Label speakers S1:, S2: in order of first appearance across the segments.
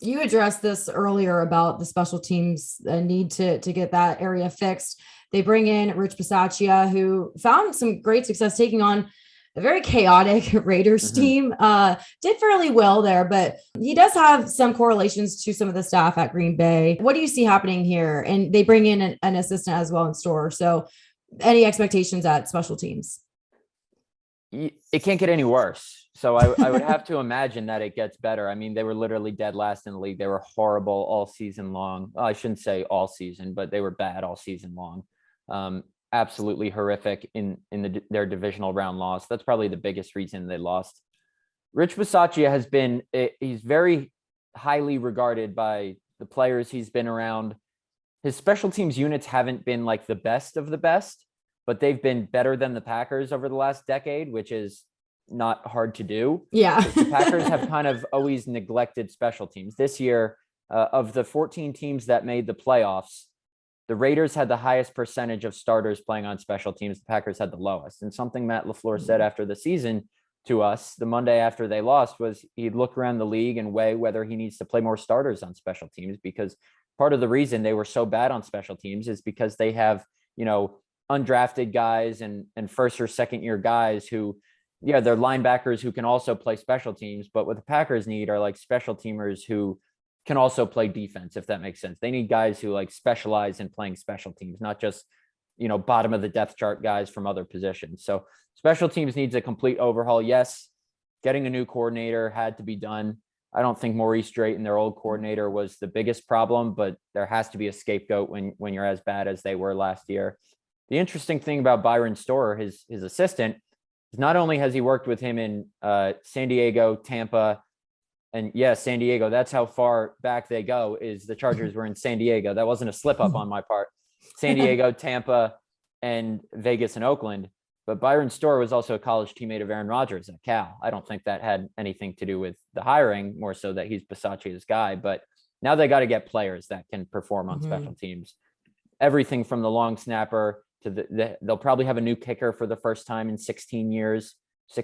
S1: You addressed this earlier about the special teams need to get that area fixed. They bring in Rich Bisaccia, who found some great success taking on a very chaotic Raiders
S2: Mm-hmm.
S1: team. Did fairly well there, but he does have some correlations to some of the staff at Green Bay. What do you see happening here? And they bring in an assistant as well in store. So any expectations at special teams?
S2: It can't get any worse. So I would have to imagine that it gets better. I mean, they were literally dead last in the league. They were horrible all season long. Well, I shouldn't say all season, but they were bad all season long. Absolutely horrific in their divisional round loss. That's probably the biggest reason they lost. Rich Bisaccia has been, he's very highly regarded by the players he's been around. His special teams units haven't been like the best of the best, but they've been better than the Packers over the last decade, which is not hard to do.
S1: Yeah.
S2: The Packers have kind of always neglected special teams. This year, of the 14 teams that made the playoffs, the Raiders had the highest percentage of starters playing on special teams. The Packers had the lowest. And something Matt LaFleur said after the season to us, the Monday after they lost, was he'd look around the league and weigh whether he needs to play more starters on special teams, because part of the reason they were so bad on special teams is because they have, undrafted guys and first or second year guys who, they're linebackers who can also play special teams. But what the Packers need are like special teamers who can also play defense, if that makes sense. They need guys who like specialize in playing special teams, not just, bottom of the depth chart guys from other positions. So special teams needs a complete overhaul. Yes, getting a new coordinator had to be done. I don't think Maurice Drayton, their old coordinator, was the biggest problem, but there has to be a scapegoat when you're as bad as they were last year. The interesting thing about Byron Storer, his assistant, is not only has he worked with him in San Diego, Tampa, and yes, San Diego, that's how far back they go, is the Chargers were in San Diego. That wasn't a slip up on my part. San Diego, Tampa, and Vegas and Oakland. But Byron Storer was also a college teammate of Aaron Rodgers at Cal. I don't think that had anything to do with the hiring, more so that he's Bisaccia's guy. But now they got to get players that can perform on special teams. Everything from the long snapper to they'll probably have a new kicker for the first time in 15 years, I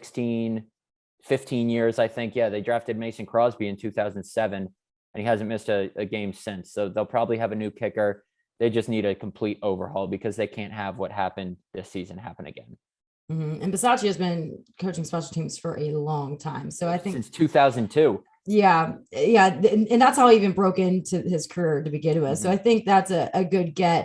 S2: think. Yeah, they drafted Mason Crosby in 2007, and he hasn't missed a game since. So they'll probably have a new kicker. They just need a complete overhaul because they can't have what happened this season happen again.
S1: And Bisaccia has been coaching special teams for a long time. So I think
S2: since 2002.
S1: Yeah. And that's how he even broke into his career to begin with. So I think that's a good get.